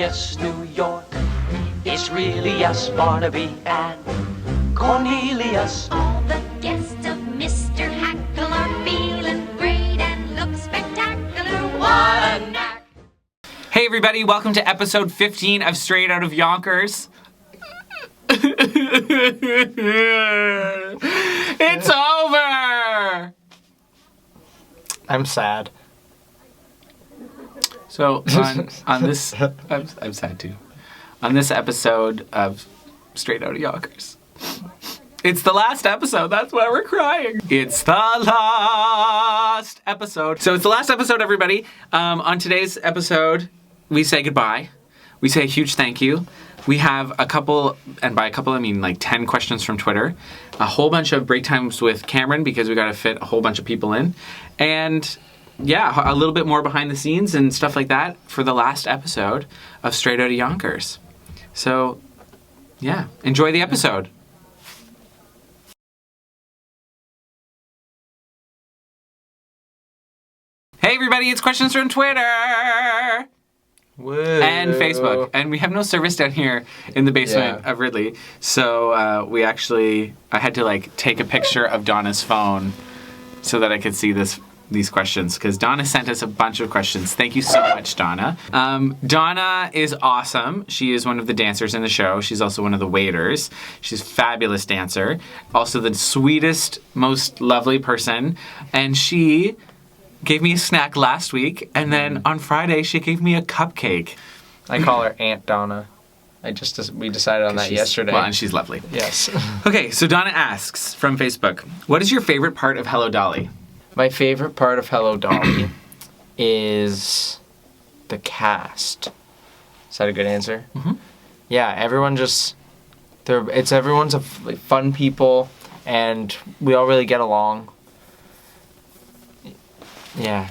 Yes, New York, it's really us, Barnaby and Cornelius. All the guests of Mr. Hackle are feeling great and look spectacular. What a knack! Hey everybody, welcome to episode 15 of Straight Out of Yonkers. It's over! I'm sad. So on this, I'm sad too. On this episode of Straight Out of Yonkers, it's the last episode. That's why we're crying. It's the last episode. So it's the last episode, everybody. On today's episode, we say goodbye. We say a huge thank you. We have a couple, and by a couple I mean like 10 questions from Twitter, a whole bunch of break times with Cameron because we got to fit a whole bunch of people in, and yeah, a little bit more behind the scenes and stuff like that for the last episode of Straight Outta Yonkers. So, yeah, enjoy the episode. Hey everybody, it's questions from Twitter! Woo. And Facebook. And we have no service down here in the basement of Ridley. So I had to like take a picture of Donna's phone so that I could see these questions, because Donna sent us a bunch of questions. Thank you so much, Donna. Donna is awesome. She is one of the dancers in the show. She's also one of the waiters. She's a fabulous dancer. Also the sweetest, most lovely person. And she gave me a snack last week, and then on Friday she gave me a cupcake. I call her Aunt Donna. We decided on that yesterday. Well, and she's lovely. Yes. Okay, so Donna asks from Facebook, what is your favorite part of Hello Dolly? My favorite part of Hello Dolly is the cast. Is that a good answer? Mm-hmm. Yeah, everyone's fun people, and we all really get along. Yeah.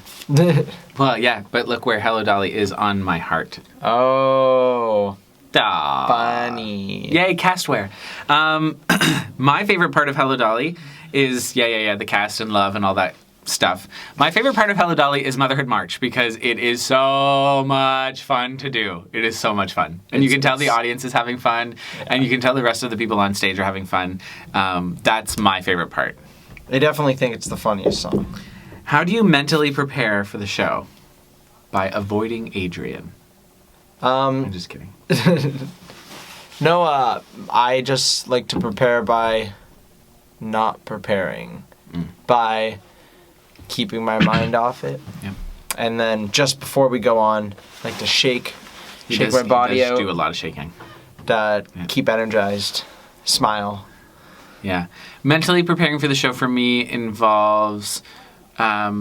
Well, yeah, but look where Hello Dolly is on my heart. Oh. Duh. Funny. Yay, castware. My favorite part of Hello Dolly is, the cast and love and all that stuff. My favorite part of Hello Dolly is Motherhood March, because it is so much fun to do. It is so much fun. And you can tell the audience is having fun, and you can tell the rest of the people on stage are having fun. That's my favorite part. I definitely think it's the funniest song. How do you mentally prepare for the show? By avoiding Adrian. I'm just kidding. No, I just like to prepare by not preparing. By keeping my mind off it. Yeah. And then just before we go on, like to shake my body out. Do a lot of shaking. Keep energized. Smile. Yeah. Mentally preparing for the show for me involves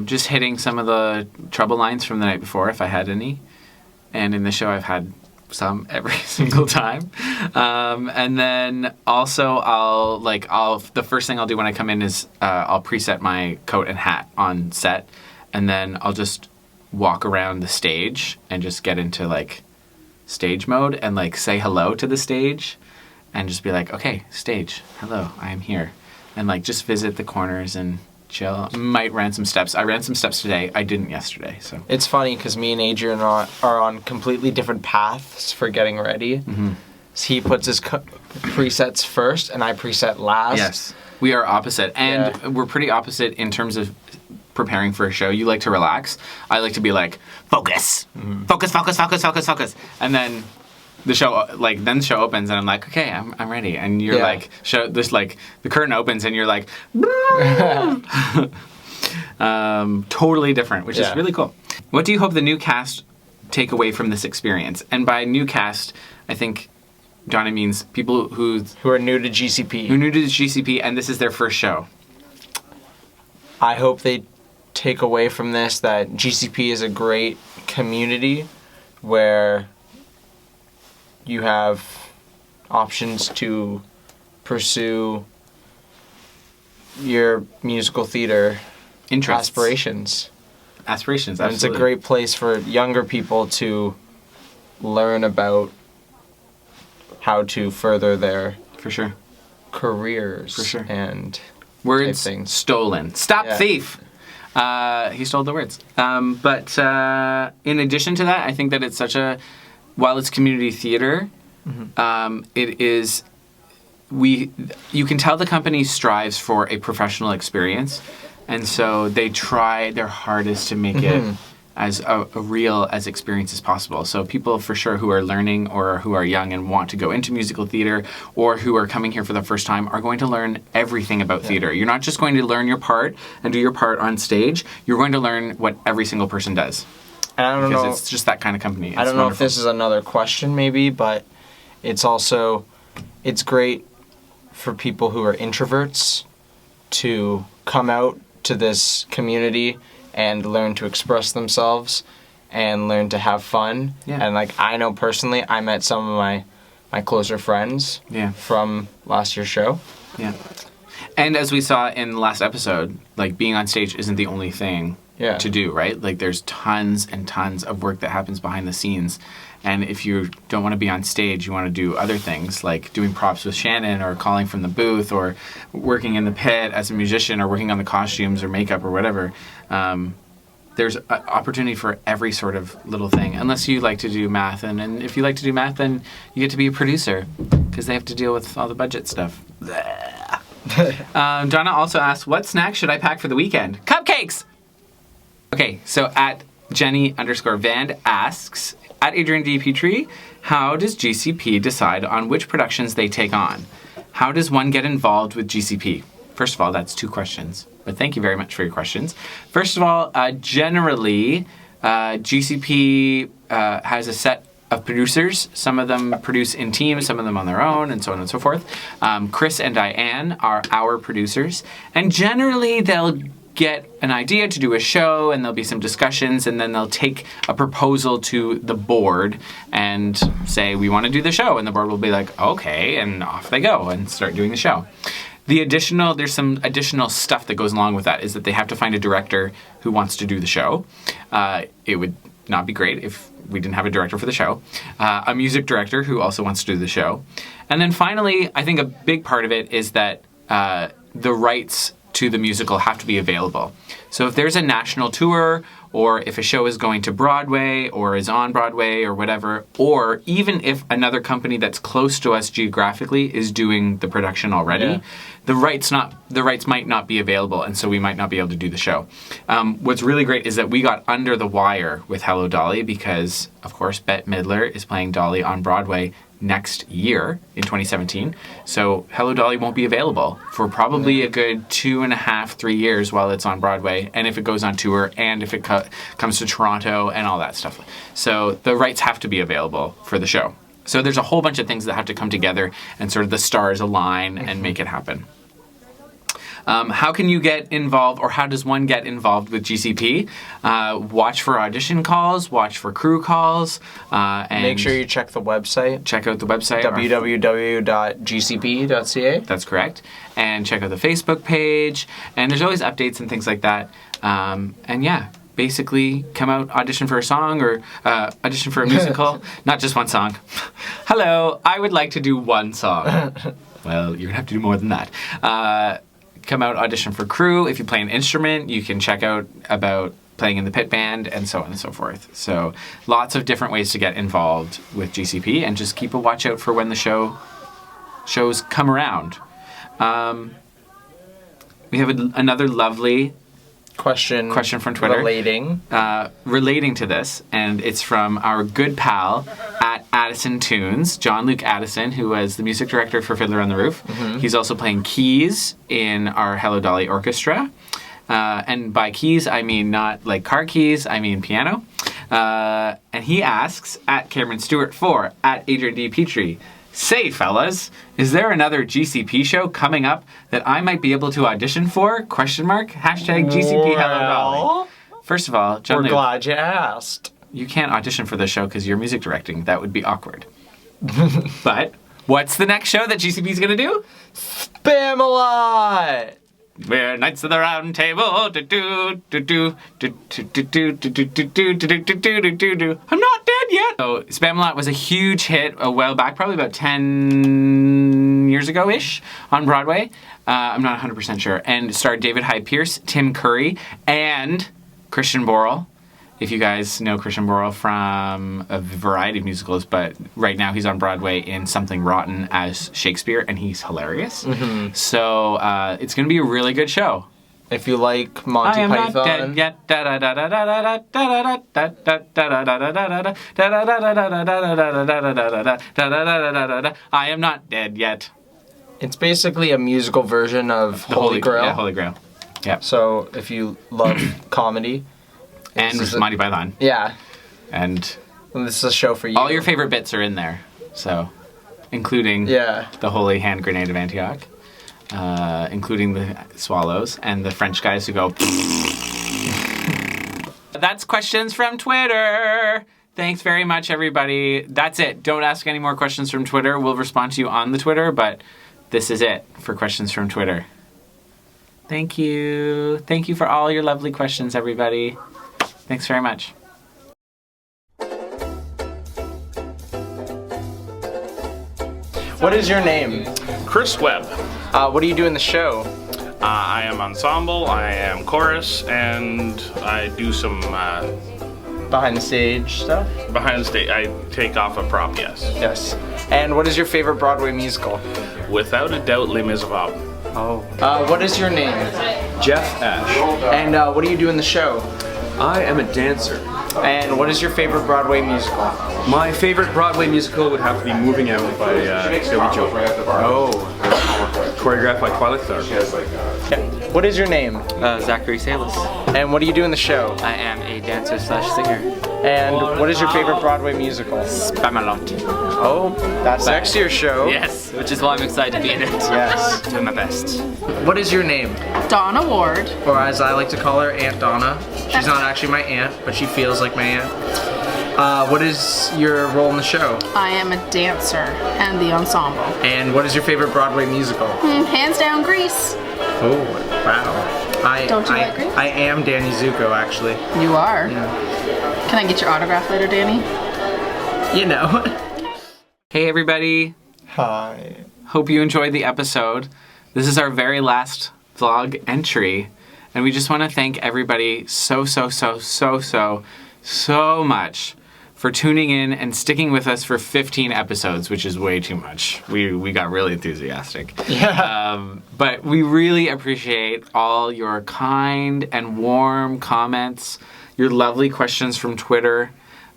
just hitting some of the trouble lines from the night before, if I had any. And in the show, I've had some every single time. And then also the first thing I'll do when I come in is I'll preset my coat and hat on set, and then I'll just walk around the stage and just get into like stage mode and like say hello to the stage and just be like, okay, stage, hello, I am here. And like just visit the corners and chill. Might run some steps. I ran some steps today. I didn't yesterday. So it's funny because me and Adrian are on completely different paths for getting ready. Mm-hmm. So he puts his presets first, and I preset last. Yes, we are opposite, and we're pretty opposite in terms of preparing for a show. You like to relax. I like to be like, focus, focus, focus, focus, focus, focus, and then the show opens and I'm like, okay, I'm ready, and you're like, the curtain opens and you're like, totally different, which is really cool. What do you hope the new cast take away from this experience? And by new cast, I think Donna means people who are new to GCP. Who are new to the GCP, and this is their first show. I hope they take away from this that GCP is a great community where you have options to pursue your musical theater aspirations. Aspirations, absolutely. And it's a great place for younger people to learn about how to further their careers. For sure. And words things. Stolen. Stop thief! He stole the words. But in addition to that, I think that it's such a while it's community theater, it is you can tell the company strives for a professional experience, and so they try their hardest to make it as a real as experience as possible. So people for sure who are learning or who are young and want to go into musical theater or who are coming here for the first time are going to learn everything about theater. You're not just going to learn your part and do your part on stage. You're going to learn what every single person does. And I don't know. Because it's just that kind of company. I don't know if this is another question maybe, but it's great for people who are introverts to come out to this community and learn to express themselves and learn to have fun. Yeah. And like I know personally, I met some of my closer friends from last year's show. Yeah. And as we saw in the last episode, like being on stage isn't the only thing to do, right? Like there's tons and tons of work that happens behind the scenes. And if you don't want to be on stage, you want to do other things like doing props with Shannon or calling from the booth or working in the pit as a musician or working on the costumes or makeup or whatever. There's an opportunity for every sort of little thing, unless you like to do math. And if you like to do math, then you get to be a producer because they have to deal with all the budget stuff. Donna also asked, what snacks should I pack for the weekend? Cupcakes! Okay, so at Jenny_Vand asks, at Adrian D. Petrie, how does GCP decide on which productions they take on? How does one get involved with GCP? First of all, that's 2 questions, but thank you very much for your questions. First of all, generally, GCP has a set of producers. Some of them produce in teams, some of them on their own, and so on and so forth. Chris and Diane are our producers, and generally they'll get an idea to do a show, and there'll be some discussions, and then they'll take a proposal to the board and say, we want to do the show, and the board will be like, okay, and off they go and start doing the show. There's some additional stuff that goes along with that, is that they have to find a director who wants to do the show. It would not be great if we didn't have a director for the show. A music director who also wants to do the show. And then finally, I think a big part of it is that the rights to the musical have to be available. So if there's a national tour, or if a show is going to Broadway, or is on Broadway, or whatever, or even if another company that's close to us geographically is doing the production already, the rights might not be available, and so we might not be able to do the show. What's really great is that we got under the wire with Hello Dolly because, of course, Bette Midler is playing Dolly on Broadway next year in 2017. So Hello Dolly won't be available for probably a good 2.5, 3 years while it's on Broadway, and if it goes on tour, and if it comes to Toronto and all that stuff. So the rights have to be available for the show. So there's a whole bunch of things that have to come together and sort of the stars align and make it happen. How can you get involved, or how does one get involved with GCP? Watch for audition calls, watch for crew calls, and make sure you check the website. Check out the website. www.gcp.ca. That's correct. And check out the Facebook page. And there's always updates and things like that. And yeah, basically come out, audition for a song or audition for a musical. Not just one song. Hello, I would like to do one song. Well, you're going to have to do more than that. Come out, audition for crew. If you play an instrument, you can check out about playing in the pit band, and so on and so forth. So lots of different ways to get involved with GCP, and just keep a watch out for when the shows come around. We have another lovely question from Twitter relating to this, and it's from our good pal at Addison Tunes, John Luke Addison, who was the music director for Fiddler on the Roof. He's also playing keys in our Hello Dolly Orchestra, and by keys I mean not like car keys, I mean piano. And he asks at Cameron Stewart 4 at Adrian D. Petrie, say, fellas, is there another GCP show coming up that I might be able to audition for? ? Hashtag GCP Hello Dolly. First of all, John Luke, glad you asked. You can't audition for this show because you're music directing. That would be awkward. But what's the next show that GCP is going to do? Spam-A-Lot! We're Knights of the Round Table. I'm not dead yet. So Spam-A-Lot was a huge hit a while back, probably about 10 years ago-ish on Broadway. I'm not 100% sure. And it starred David Hyde Pierce, Tim Curry, and Christian Borle. if you guys know Christian Borle from a variety of musicals, but right now he's on Broadway in Something Rotten as Shakespeare, and he's hilarious. Mm-hmm. So it's going to be a really good show. If you like Monty I am Python, not dead yet. I am not dead yet. it's basically a musical version of Holy Grail. Yeah, Holy Grail. Yeah. So if you love comedy, And this is Monty Python. yeah, And this is a show for you. all your favorite bits are in there. So, including Yeah. the Holy Hand Grenade of Antioch, including the swallows and the French guys who go. That's questions from Twitter. Thanks very much, everybody. That's it. Don't ask any more questions from Twitter. We'll respond to you on the Twitter, but this is it for questions from Twitter. Thank you. Thank you for all your lovely questions, everybody. Thanks very much. What is your name? Chris Webb. What do you do in the show? I am ensemble, I am chorus, and I do some Behind the stage stuff? behind the stage. I take off a prop, yes. Yes. And what is your favorite Broadway musical? Without a doubt, Les Miserables. Oh. What is your name? Jeff Ash. And what do you do in the show? I am a dancer. And what is your favorite Broadway musical? My favorite Broadway musical would have to be Moving Out by Billy Joel. Oh. Choreographed by Twilight Star. What is your name? Zachary Salis. And what do you do in the show? I am a dancer slash singer. And what is your favorite Broadway musical? Spamalot. Oh, that's next year's show. Yes, which is why I'm excited to be in it. Yes. Doing my best. What is your name? Donna Ward. Or as I like to call her, Aunt Donna. She's not actually my aunt, but she feels like my aunt. What is your role in the show? I am a dancer and the ensemble. And what is your favorite Broadway musical? Hands down, Grease. Oh, wow. Don't you like Grease? I am Danny Zuko, actually. You are. Yeah. Can I get your autograph later, Danny? You know. Hey, everybody. Hi. Hope you enjoyed the episode. This is our very last vlog entry, and we just want to thank everybody so much for tuning in and sticking with us for 15 episodes, which is way too much. We got really enthusiastic. Yeah. But we really appreciate all your kind and warm comments, your lovely questions from Twitter,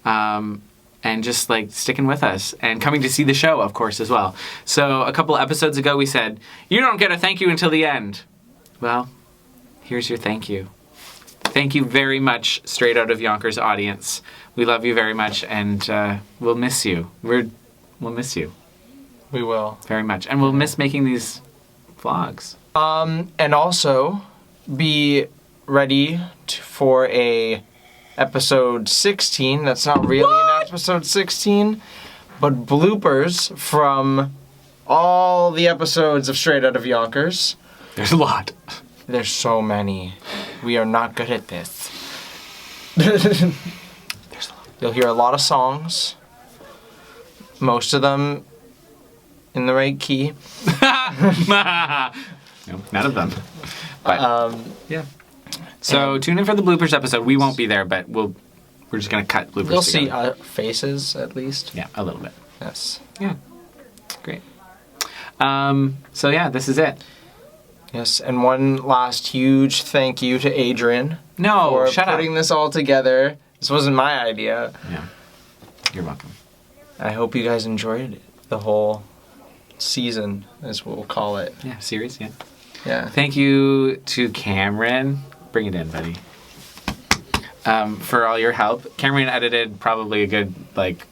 and just like sticking with us and coming to see the show, of course, as well. So a couple episodes ago, we said, you don't get a thank you until the end. Well, here's your thank you. Thank you very much, Straight Out of Yonkers audience. We love you very much, and we'll miss you. We'll miss you We will. very much. And we'll miss making these vlogs. And also, be ready for a episode 16. That's not really an episode 16, but bloopers from all the episodes of Straight Out of Yonkers. There's a lot. There's so many. We are not good at this. You'll hear a lot of songs. Most of them in the right key. No, none of them. But yeah. So tune in for the bloopers episode. We won't be there, but we're just gonna cut bloopers. You'll see together. faces at least. Yeah, a little bit. Yes. Yeah. Great. So yeah, this is it. Yes, and one last huge thank you to Adrian No, for shut up. putting this all together. This wasn't my idea. Yeah. You're welcome. I hope you guys enjoyed the whole season, as we'll call it. Yeah, series, yeah. Yeah. Thank you to Cameron. Bring it in, buddy. For all your help. Cameron edited probably a good,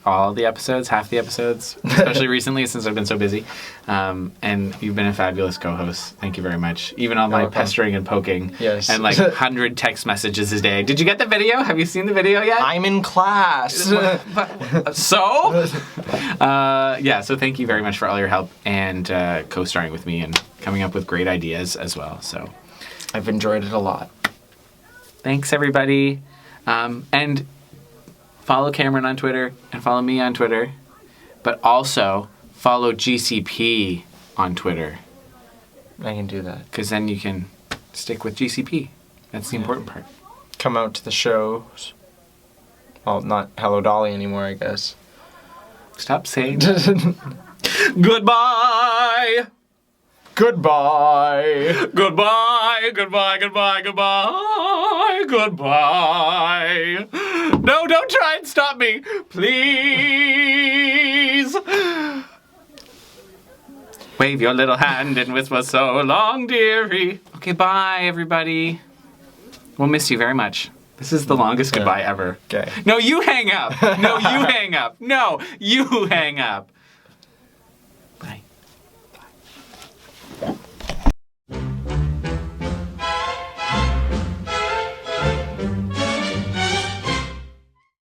all the episodes, half the episodes, especially recently since I've been so busy. And you've been a fabulous co-host. Thank you very much. Even all my welcome. pesting and poking. Yes. And 100 text messages a day. Did you get the video? Have you seen the video yet? I'm in class. So? So thank you very much for all your help and co-starring with me and coming up with great ideas as well. So I've enjoyed it a lot. thanks, everybody. And follow Cameron on Twitter and follow me on Twitter. But also follow GCP on Twitter. I can do that. Because then you can stick with GCP. That's the important part. Come out to the shows. Well, not Hello Dolly anymore, I guess. Stop saying goodbye. Goodbye. Goodbye, goodbye, goodbye, goodbye, goodbye. No, don't try and stop me, please. Wave your little hand and whisper so long, dearie. Okay, bye, everybody. We'll miss you very much. This is the longest goodbye ever. Okay. No, you hang up. No, you hang up. No, you hang up.